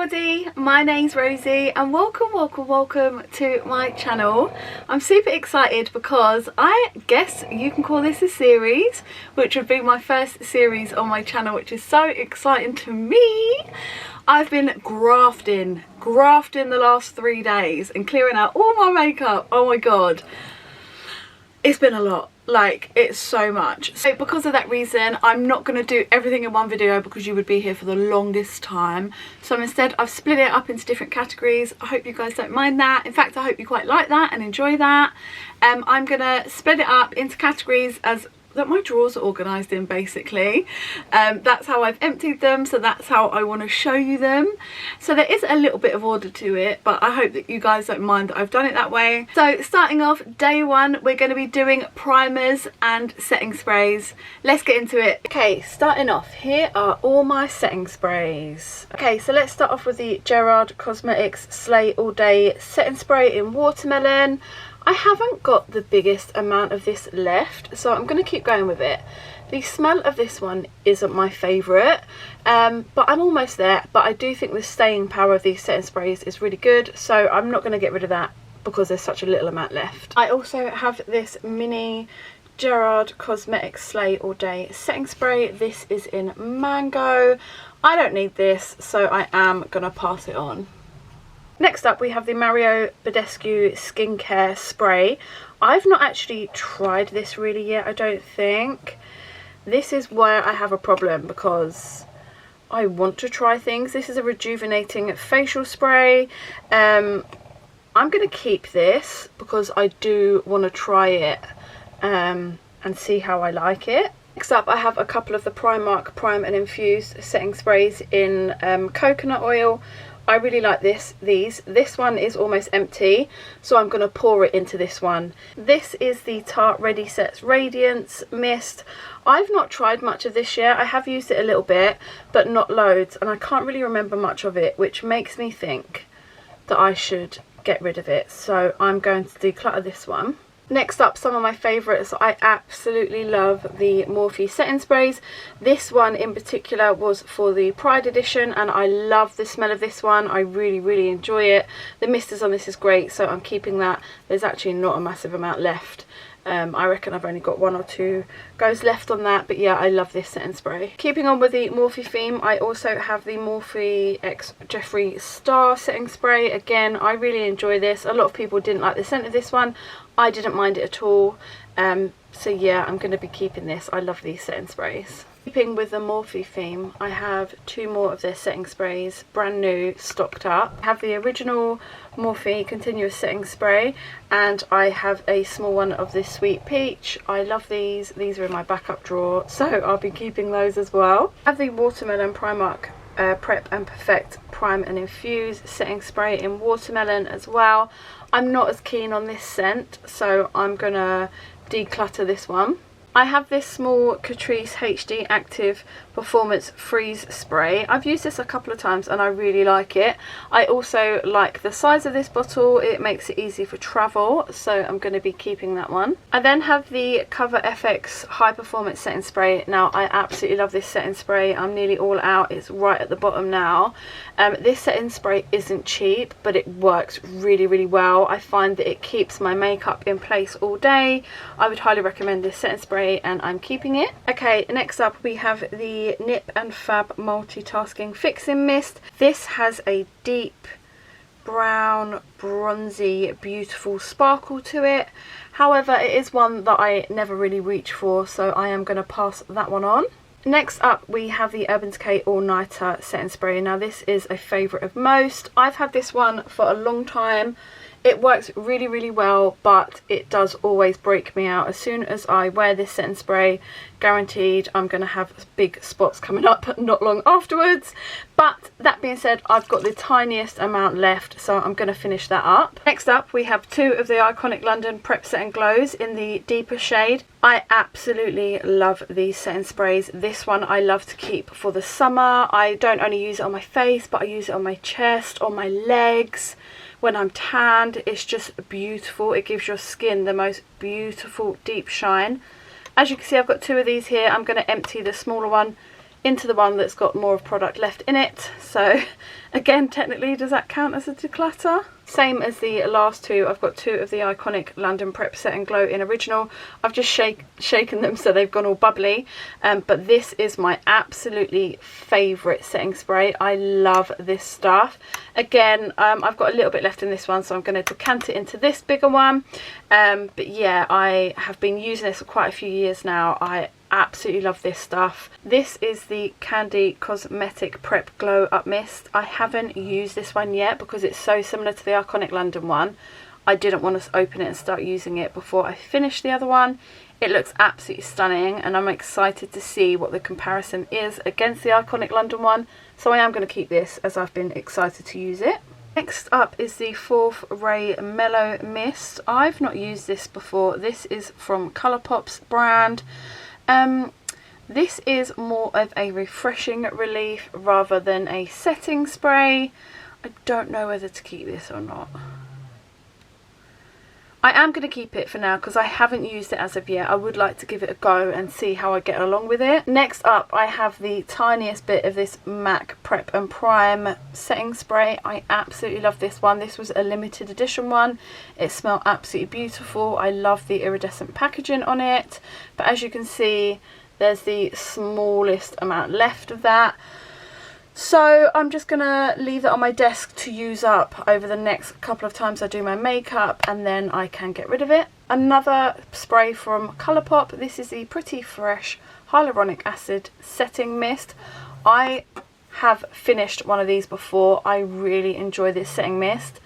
everybody, my name's Rosie and welcome to my channel. I'm super excited because I guess you can call this a series, which would be my first series on my channel, which is so exciting to me. I've been grafting the last 3 days and clearing out all my makeup. Oh my god, it's been a lot. Like, it's so much. So because of that reason, I'm not going to do everything in one video because you would be here for the longest time. So instead I've split it up into different categories. I hope you guys don't mind that. In fact, I hope you quite like that and enjoy that. I'm going to split it up into categories as that my drawers are organised in, basically. That's how I've emptied them, so that's how I want to show you them. So there is a little bit of order to it, but I hope that you guys don't mind that I've done it that way. So starting off, day one, we're going to be doing primers and setting sprays. Let's get into it. Okay, starting off, here are all my setting sprays. Okay, so let's start off with the Gerard Cosmetics Slay All Day setting spray in watermelon. I haven't got the biggest amount of this left, so I'm going to keep going with it. The smell of this one isn't my favourite, but I'm almost there. But I do think the staying power of these setting sprays is really good, so I'm not going to get rid of that because there's such a little amount left. I also have this mini Gerard Cosmetics Slay All Day setting spray. This is in mango. I don't need this, so I am going to pass it on. Next up, we have the Mario Badescu Skincare Spray. I've not actually tried this really yet, I don't think. This is where I have a problem because I want to try things. This is a rejuvenating facial spray. I'm going to keep this because I do want to try it and see how I like it. Next up, I have a couple of the Primark Prime and Infuse setting sprays in coconut oil. I really like these. This one is almost empty, so I'm going to pour it into this one. This is the Tarte Ready Sets Radiance Mist. I've not tried much of this yet. I have used it a little bit, but not loads, and I can't really remember much of it, which makes me think that I should get rid of it. So I'm going to declutter this one. Next up, some of my favourites. I absolutely love the Morphe setting sprays. This one in particular was for the Pride edition, and I love the smell of this one. I really enjoy it. The misters on this is great, so I'm keeping that. There's actually not a massive amount left. I reckon I've only got 1 or 2 goes left on that, but yeah, I love this setting spray. Keeping on with the Morphe theme, I also have the Morphe X Jeffree Star setting spray. Again, I really enjoy this. A lot of people didn't like the scent of this one. I didn't mind it at all. So yeah, I'm going to be keeping this. I love these setting sprays. Keeping with the Morphe theme, I have 2 more of their setting sprays, brand new, stocked up. I have the original Morphe Continuous Setting Spray, and I have a small one of this Sweet Peach. I love these. These are in my backup drawer, so I'll be keeping those as well. I have the Watermelon Primark Prep and Perfect Prime and Infuse Setting Spray in watermelon as well. I'm not as keen on this scent, so I'm going to declutter this one. I have this small Catrice HD Active Performance Freeze Spray. I've used this a couple of times and I really like it. I also like the size of this bottle. It makes it easy for travel, so I'm going to be keeping that one. I then have the Cover FX High Performance Setting Spray. Now, I absolutely love this setting spray. I'm nearly all out. It's right at the bottom now. This setting spray isn't cheap, but it works really well. I find that it keeps my makeup in place all day. I would highly recommend this setting spray, and I'm keeping it. Okay, next up we have the Nip and Fab Multitasking Fixing Mist. This has a deep brown, bronzy, beautiful sparkle to it. However, it is one that I never really reach for, so I am going to pass that one on. Next up, we have the Urban Decay All Nighter Setting Spray. Now, this is a favourite of most. I've had this one for a long time. It works really well, but it does always break me out. As soon as I wear this setting spray, guaranteed I'm going to have big spots coming up not long afterwards. But that being said, I've got the tiniest amount left, so I'm going to finish that up. Next up, we have 2 of the Iconic London Prep Set and Glows in the deeper shade. I absolutely love these setting sprays. This one I love to keep for the summer. I don't only use it on my face, but I use it on my chest, on my legs. When I'm tanned, it's just beautiful. It gives your skin the most beautiful deep shine. As you can see, I've got 2 of these here. I'm going to empty the smaller one into the one that's got more of product left in it. So again, technically, does that count as a declutter? Same as the last two, I've got two of the iconic London Prep Set and Glow in original. I've just shaken them so they've gone all bubbly, but this is my absolutely favourite setting spray. I love this stuff. Again, I've got a little bit left in this one, so I'm going to decant it into this bigger one. But yeah, I have been using this for quite a few years now. I absolutely love this stuff. This is the Candy Cosmetic Prep Glow Up Mist. I haven't used this one yet because it's so similar to the iconic London one. I didn't want to open it and start using it before I finished the other one. It looks absolutely stunning, and I'm excited to see what the comparison is against the iconic London one. So I am going to keep this as I've been excited to use it. Next up is the Fourth Ray Mellow Mist. I've not used this before. This is from Colourpop's brand. This is more of a refreshing relief rather than a setting spray. I don't know whether to keep this or not. I am going to keep it for now because I haven't used it as of yet. I would like to give it a go and see how I get along with it. Next up, I have the tiniest bit of this MAC Prep and Prime setting spray. I absolutely love this one. This was a limited edition one. It smelled absolutely beautiful. I love the iridescent packaging on it. But as you can see, there's the smallest amount left of that. So I'm just going to leave it on my desk to use up over the next couple of times I do my makeup, and then I can get rid of it. Another spray from Colourpop. This is the Pretty Fresh Hyaluronic Acid Setting Mist. I have finished one of these before. I really enjoy this setting mist.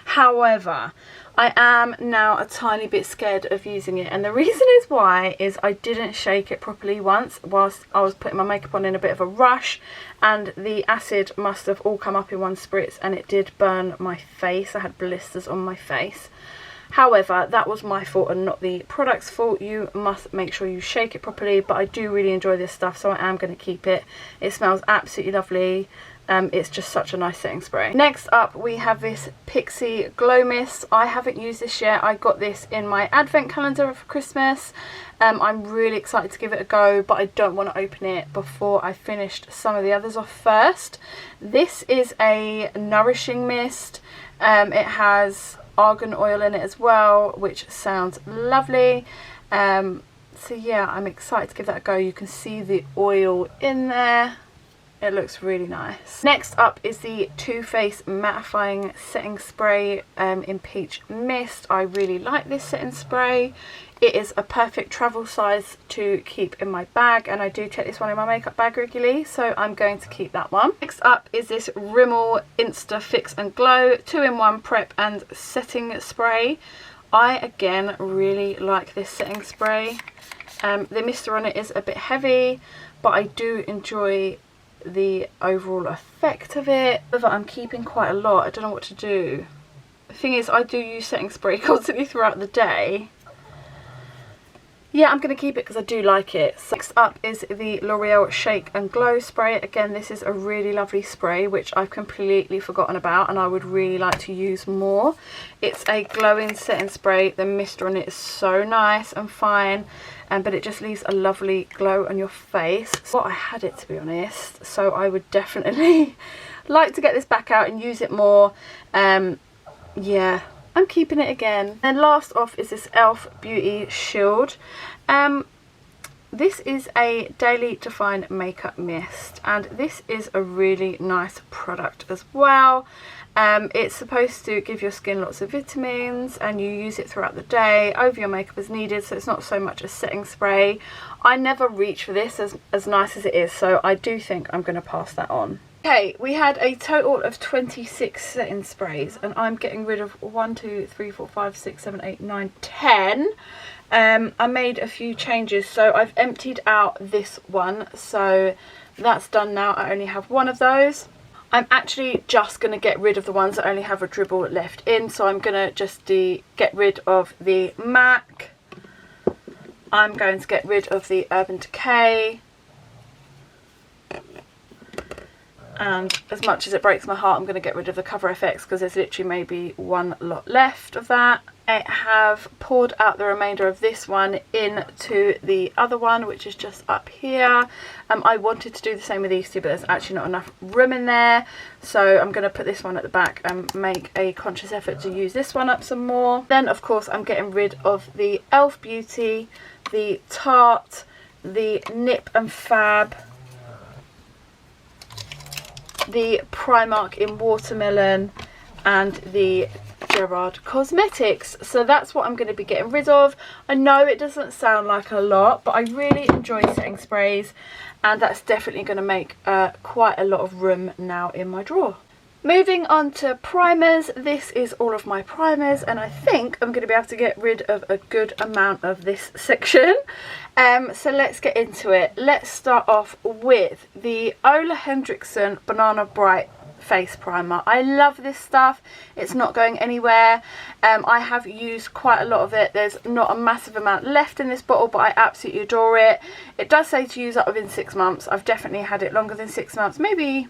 However, I am now a tiny bit scared of using it, and the reason is why is I didn't shake it properly once whilst I was putting my makeup on in a bit of a rush, and the acid must have all come up in one spritz, and it did burn my face. I had blisters on my face. However, that was my fault and not the product's fault. You must make sure you shake it properly, but I do really enjoy this stuff, so I am going to keep it. It smells absolutely lovely. It's just such a nice setting spray. Next up, we have this Pixie Glow Mist. I haven't used this yet. I got this in my advent calendar for Christmas. I'm really excited to give it a go, but I don't want to open it before I finished some of the others off first. This is a nourishing mist. It has argan oil in it as well, which sounds lovely. So yeah, I'm excited to give that a go. You can see the oil in there. It looks really nice. Next up is the Too Faced Mattifying Setting Spray in Peach Mist. I really like this setting spray. It is a perfect travel size to keep in my bag, and I do take this one in my makeup bag regularly, so I'm going to keep that one. Next up is this Rimmel Insta Fix and Glow 2-in-1 Prep and Setting Spray. I again really like this setting spray. The mister on it is a bit heavy, but I do enjoy the overall effect of it. However, I'm keeping quite a lot. I don't know what to do. The thing is, I do use setting spray constantly throughout the day. Yeah, I'm going to keep it because I do like it. So next up is the L'Oreal Shake and Glow spray. Again, this is a really lovely spray which I've completely forgotten about, and I would really like to use more. It's a glowing setting spray. The mist on it is so nice and fine, but it just leaves a lovely glow on your face. Well, I had it, to be honest, so I would definitely like to get this back out and use it more. Yeah, I'm keeping it again. And last off is this e.l.f. Beauty Shield. This is a Daily Define Makeup Mist, and this is a really nice product as well. It's supposed to give your skin lots of vitamins, and you use it throughout the day over your makeup as needed, so it's not so much a setting spray. I never reach for this as nice as it is, so I do think I'm going to pass that on. Okay, we had a total of 26 setting sprays, and I'm getting rid of 1, 2, 3, 4, 5, 6, 7, 8, 9, 10. I made a few changes, so I've emptied out this one, so that's done now. I only have one of those. I'm actually just going to get rid of the ones that only have a dribble left in, so I'm going to just get rid of the MAC. I'm going to get rid of the Urban Decay. And as much as it breaks my heart, I'm going to get rid of the Cover FX because there's literally maybe one lot left of that. I have poured out the remainder of this one into the other one, which is just up here. I wanted to do the same with these two, but there's actually not enough room in there, so I'm going to put this one at the back and make a conscious effort to use this one up some more. Then of course I'm getting rid of the e.l.f. Beauty, the Tarte, the Nip and Fab, the Primark in Watermelon, and the Gerard Cosmetics. So that's what I'm going to be getting rid of. I know it doesn't sound like a lot, but I really enjoy setting sprays, and that's definitely going to make quite a lot of room now in my drawer. Moving on to primers, this is all of my primers, and I think I'm going to be able to get rid of a good amount of this section. So let's get into it. Let's start off with the Ole Henriksen Banana Bright face primer. I love this stuff. It's not going anywhere. I have used quite a lot of it. There's not a massive amount left in this bottle, but I absolutely adore it. It does say to use up within 6 months. I've definitely had it longer than 6 months, maybe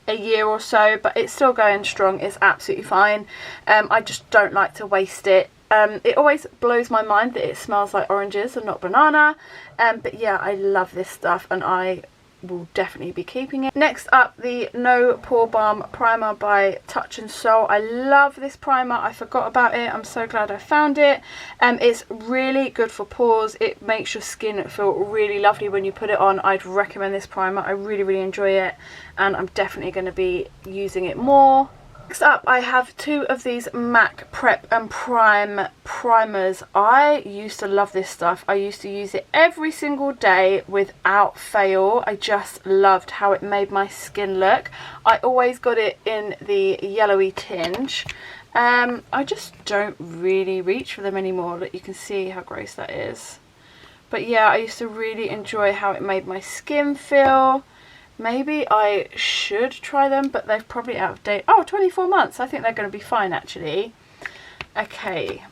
a year or so, but it's still going strong. It's absolutely fine. I just don't like to waste it. It always blows my mind that it smells like oranges and not banana, but yeah, I love this stuff and I will definitely be keeping it. Next up, the No Pore Balm Primer by Touch and Soul. I love this primer. I forgot about it. I'm so glad I found it. It's really good for pores. It makes your skin feel really lovely when you put it on. I'd recommend this primer. I really enjoy it, and I'm definitely going to be using it more. Next up, I have 2 of these MAC Prep and Prime primers. I used to love this stuff. I used to use it every single day without fail. I just loved how it made my skin look. I always got it in the yellowy tinge. I just don't really reach for them anymore. Look, you can see how gross that is. But yeah, I used to really enjoy how it made my skin feel. Maybe I should try them, but they're probably out of date. Oh, 24 months. I think they're going to be fine, actually. Okay.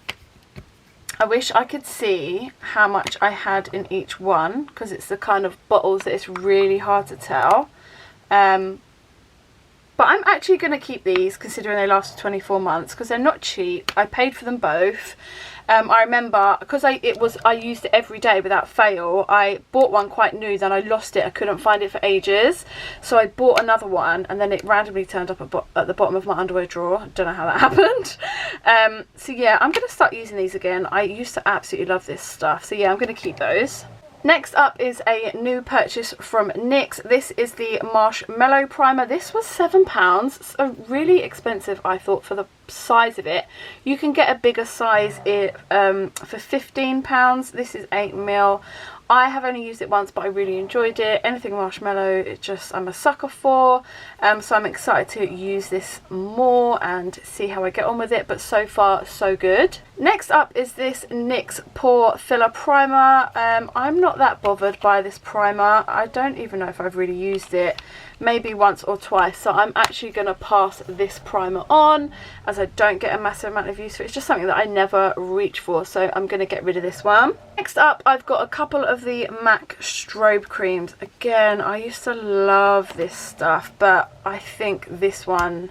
I wish I could see how much I had in each one, because it's the kind of bottles that it's really hard to tell. But I'm actually going to keep these, considering they last 24 months, because they're not cheap. I paid for them both. I remember, because I used it every day without fail, I bought one quite new, then I lost it. I couldn't find it for ages. So I bought another one, and then it randomly turned up at the bottom of my underwear drawer. I don't know how that happened. So yeah, I'm going to start using these again. I used to absolutely love this stuff. So yeah, I'm going to keep those. Next up is a new purchase from NYX. This is the Marshmallow Primer. This was £7. So really expensive, I thought, for the size of it. You can get a bigger size for £15. This is 8ml. I have only used it once, but I really enjoyed it. Anything marshmallow, I'm a sucker for. So I'm excited to use this more and see how I get on with it. But so far, so good. Next up is this NYX Pore Filler Primer. I'm not that bothered by this primer. I don't even know if I've really used it. Maybe once or twice, so I'm actually going to pass this primer on, as I don't get a massive amount of use for it. It's just something that I never reach for, so I'm going to get rid of this one. Next up, I've got a couple of the MAC strobe creams. Again, I used to love this stuff, but I think this one,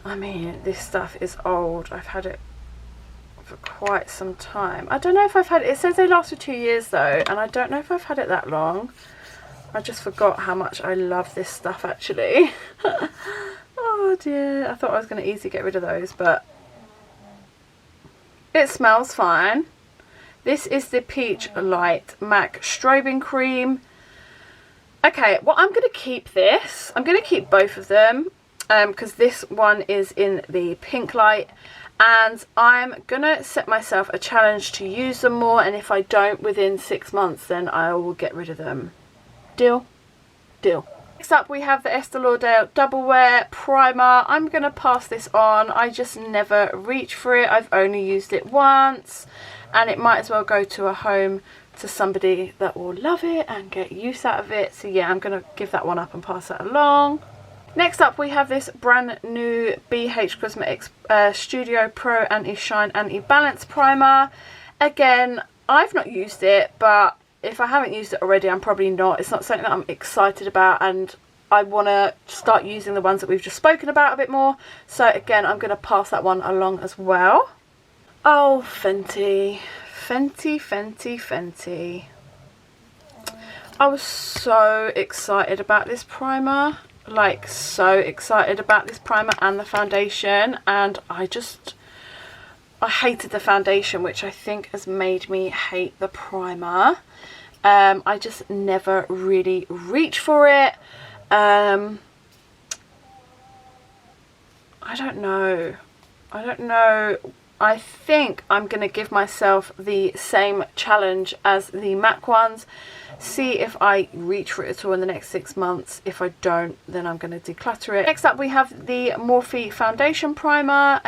I mean, this stuff is old. I've had it for quite some time. I don't know if I've had it. It says they last for 2 years though, and I don't know if I've had it that long. I just forgot how much I love this stuff, actually. Oh dear, I thought I was going to easily get rid of those, but it smells fine. This is the Peach Light MAC Strobing Cream. Okay, well, I'm going to keep this. I'm going to keep both of them because this one is in the Pink Light, and I'm going to set myself a challenge to use them more, and if I don't within 6 months, then I will get rid of them. Deal? Deal. Next up, we have the Estee Lauder Double Wear Primer. I'm going to pass this on. I just never reach for it. I've only used it once, and it might as well go to a home to somebody that will love it and get use out of it. So yeah, I'm going to give that one up and pass that along. Next up, we have this brand new BH Cosmetics Studio Pro Anti-Shine Anti-Balance Primer. Again, I've not used it, but if I haven't used it already, I'm probably not. It's not something that I'm excited about, and I want to start using the ones that we've just spoken about a bit more. So again, I'm going to pass that one along as well. Oh, Fenty. Fenty, Fenty, Fenty. I was so excited about this primer. Like, so excited about this primer and the foundation. And I hated the foundation, which I think has made me hate the primer. I just never really reach for it. I don't know. I think I'm going to give myself the same challenge as the MAC ones. See if I reach for it at all in the next 6 months. If I don't, then I'm going to declutter it. Next up we have the Morphe foundation primer.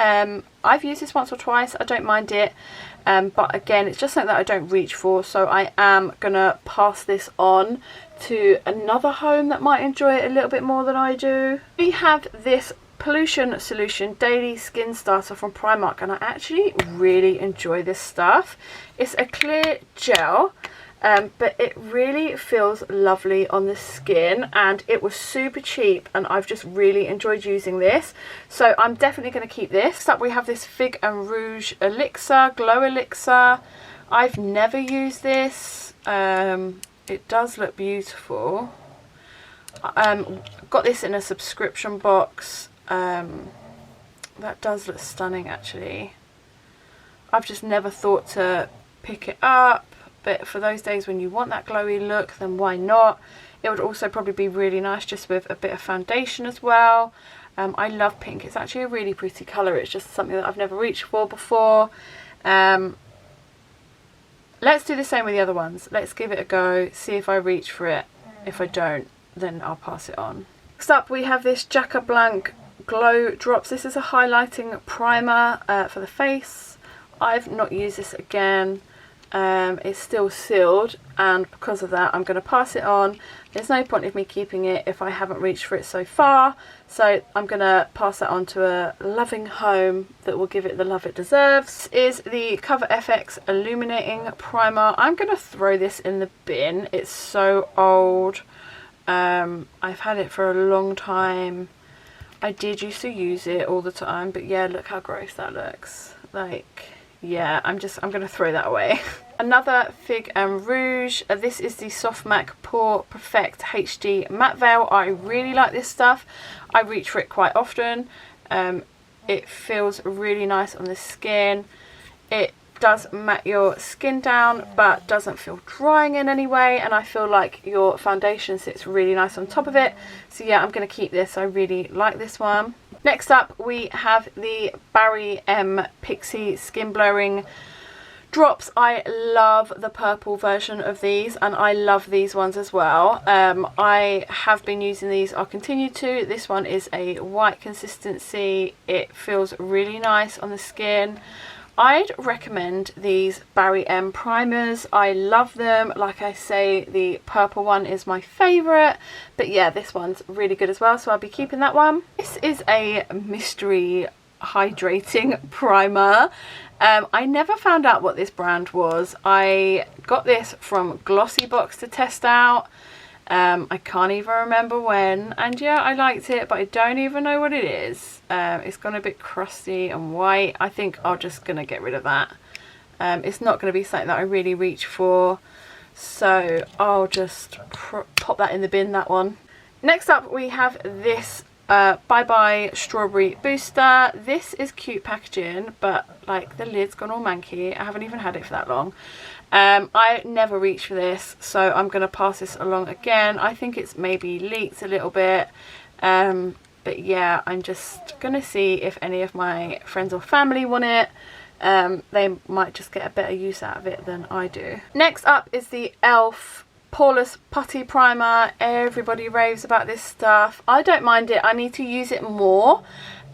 I've used this once or twice. I don't mind it. But again, it's just something that I don't reach for. So I am going to pass this on to another home that might enjoy it a little bit more than I do. We have this Pollution Solution Daily Skin Starter from Primark, and I actually really enjoy this stuff. It's a clear gel, but it really feels lovely on the skin, and it was super cheap, and I've just really enjoyed using this, so I'm definitely going to keep this. Next up we have this Fig and Rouge Elixir, Glow Elixir. I've never used this. It does look beautiful. Got this in a subscription box. That does look stunning actually. I've just never thought to pick it up, but for those days when you want that glowy look, then why not? It would also probably be really nice just with a bit of foundation as well. I love pink. It's actually a really pretty colour. It's just something that I've never reached for before. Let's do the same with the other ones. Let's give it a go, see if I reach for it. If I don't, then I'll pass it on. Next up we have this Jacques Blanc Glow Drops. This is a highlighting primer for the face. I've not used this again. It's still sealed, and because of that I'm going to pass it on. There's no point of me keeping it if I haven't reached for it so far, so I'm going to pass that on to a loving home that will give it the love it deserves. This is the Cover FX Illuminating Primer. I'm going to throw this in the bin. It's so old. I've had it for a long time. I did used to use it all the time, but yeah, look how gross that looks. Like, yeah, I'm going to throw that away. Another Fig and Rouge. This is the Soft Mac Pore Perfect HD Matte Veil. I really like this stuff. I reach for it quite often. It feels really nice on the skin. It does matte your skin down but doesn't feel drying in any way, and I feel like your foundation sits really nice on top of it. So yeah, I'm going to keep this. I really like this one. Next up we have the Barry M Pixie Skin Blurring Drops. I love the purple version of these, and I love these ones as well. I have been using these. I'll continue to. This one is a white consistency. It feels really nice on the skin. I'd recommend these Barry M primers. I love them. Like I say, the purple one is my favourite, but yeah, this one's really good as well, so I'll be keeping that one. This is a mystery hydrating primer. I never found out what this brand was. I got this from Glossybox to test out. I can't even remember when, and yeah, I liked it, but I don't even know what it is. It's gone a bit crusty and white. I think I'm just gonna get rid of that. It's not going to be something that I really reach for, so I'll just pop that in the bin, that one. Next up we have this Bye Bye Strawberry Booster. This is cute packaging, but like the lid's gone all manky. I haven't even had it for that long. I never reach for this, so I'm going to pass this along again. I think it's maybe leaked a little bit, but yeah, I'm just going to see if any of my friends or family want it. They might just get a better use out of it than I do. Next up is the e.l.f. Poreless Putty Primer. Everybody raves about this stuff. I don't mind it. I need to use it more.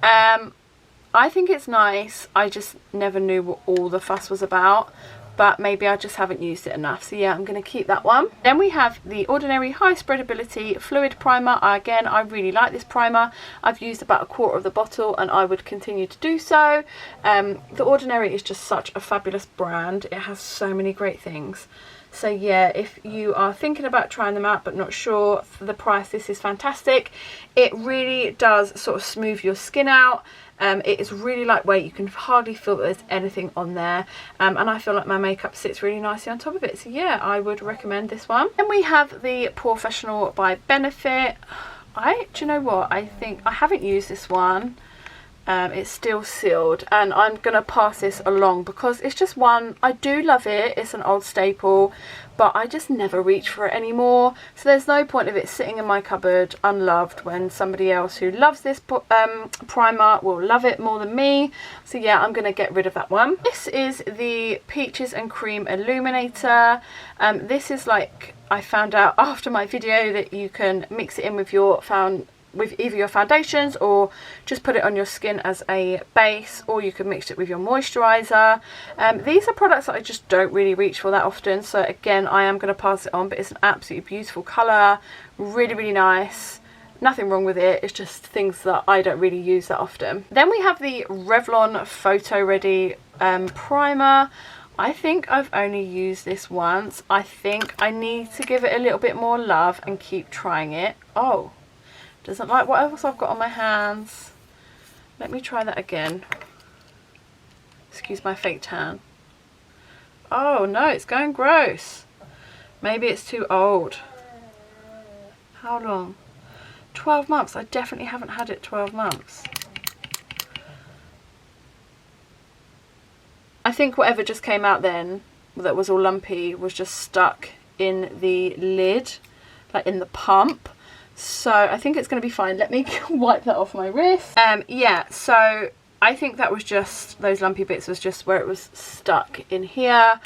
I think it's nice. I just never knew what all the fuss was about, but maybe I just haven't used it enough. So yeah, I'm going to keep that one. Then we have the Ordinary High Spreadability Fluid Primer. Again, I really like this primer. I've used about 1/4 of the bottle, and I would continue to do so. The Ordinary is just such a fabulous brand. It has so many great things. So yeah, if you are thinking about trying them out but not sure, for the price, this is fantastic. It really does sort of smooth your skin out. It is really lightweight, you can hardly feel that there's anything on there, and I feel like my makeup sits really nicely on top of it. So yeah, I would recommend this one. Then we have the Professional by Benefit. Do you know what, I think I haven't used this one. It's still sealed, and I'm gonna pass this along because it's just one, I do love it, it's an old staple, but I just never reach for it anymore. So there's no point of it sitting in my cupboard unloved when somebody else who loves this primer will love it more than me. So yeah, I'm gonna get rid of that one. This is the Peaches and Cream Illuminator. This is, like, I found out after my video that you can mix it in with either your foundations or just put it on your skin as a base, or you can mix it with your moisturizer. These are products that I just don't really reach for that often, so again, I am going to pass it on, but it's an absolutely beautiful colour, really, really nice. Nothing wrong with it, it's just things that I don't really use that often. Then we have the Revlon Photo Ready primer. I think I've only used this once. I think I need to give it a little bit more love and keep trying it. Oh, doesn't like what else I've got on my hands. Let me try that again. Excuse my fake tan. Oh no, it's going gross. Maybe it's too old. How long? 12 months. I definitely haven't had it 12 months. I think whatever just came out then that was all lumpy was just stuck in the lid, like in the pump. So I think it's going to be fine. Let me wipe that off my wrist. Yeah, so I think that was just, those lumpy bits was just where it was stuck in here.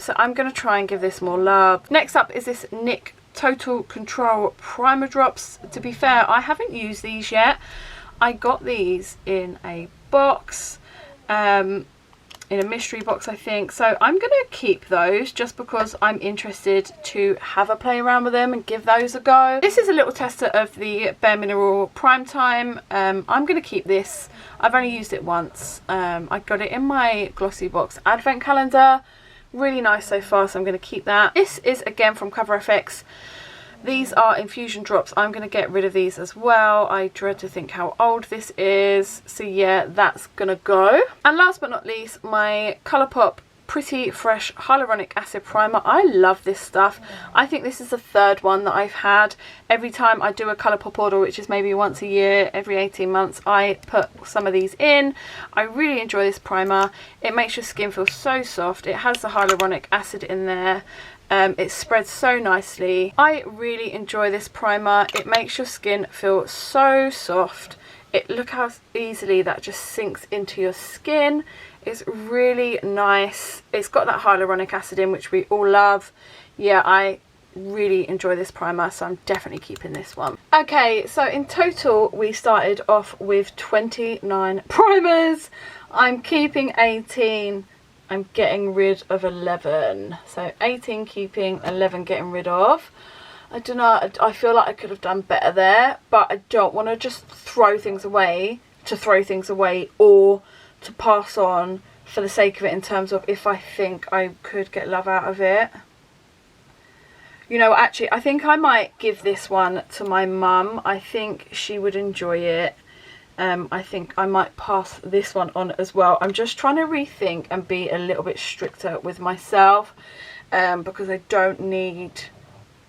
So I'm going to try and give this more love. Next up is this NYX Total Control Primer Drops. To be fair, I haven't used these yet. I got these in a box, in a mystery box, I think. So I'm going to keep those just because I'm interested to have a play around with them and give those a go. This is a little tester of the Bare Mineral Prime Time. I'm going to keep this. I've only used it once. I got it in my Glossy Box advent calendar. Really nice so far, so I'm going to keep that. This is again from Cover FX. These are infusion drops. I'm going to get rid of these as well. I dread to think how old this is. So yeah, that's going to go. And last but not least, my Colourpop Pretty Fresh Hyaluronic Acid Primer. I love this stuff. I think this is the third one that I've had. Every time I do a Colourpop order, which is maybe once a year, every 18 months, I put some of these in. I really enjoy this primer. It makes your skin feel so soft. It has the hyaluronic acid in there. It spreads so nicely. I really enjoy this primer. It makes your skin feel so soft. Look how easily that just sinks into your skin. It's really nice. It's got that hyaluronic acid in, which we all love. Yeah, I really enjoy this primer, so I'm definitely keeping this one. Okay, so in total we started off with 29 primers. I'm keeping 18. I'm getting rid of 11. So 18 keeping, 11 getting rid of. I don't know, I feel like I could have done better there, but I don't want to just throw things away to throw things away, or to pass on for the sake of it, in terms of if I think I could get love out of it. You know, actually, I think I might give this one to my mum. I think she would enjoy it. I think I might pass this one on as well. I'm just trying to rethink and be a little bit stricter with myself, because I don't need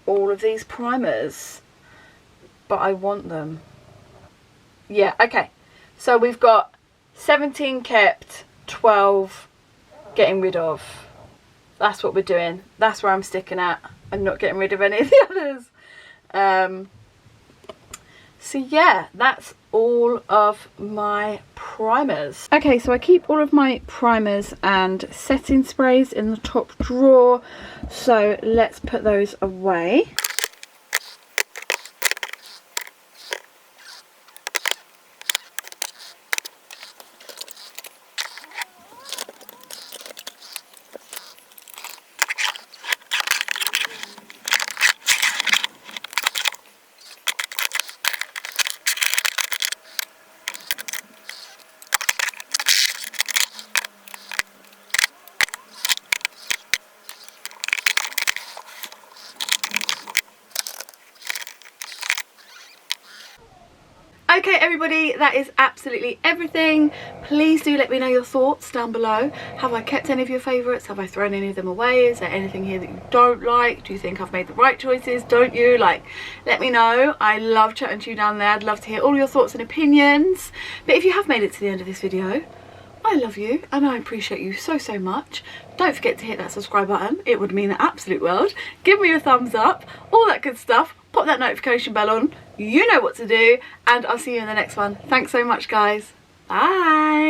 all of these primers, but I want them. Yeah, okay. So we've got 17 kept, 12 getting rid of. That's what we're doing. That's where I'm sticking at. I'm not getting rid of any of the others. So yeah, that's all of my primers. Okay, so I keep all of my primers and setting sprays in the top drawer. So let's put those away. Okay everybody, that is absolutely everything. Please do let me know your thoughts down below. Have I kept any of your favourites? Have I thrown any of them away? Is there anything here that you don't like? Do you think I've made the right choices? Don't you? Like, let me know. I love chatting to you down there. I'd love to hear all your thoughts and opinions. But if you have made it to the end of this video, I love you and I appreciate you so much. Don't forget to hit that subscribe button. It would mean the absolute world. Give me a thumbs up, all that good stuff. Pop that notification bell on. You know what to do, and I'll see you in the next one. Thanks so much guys. Bye.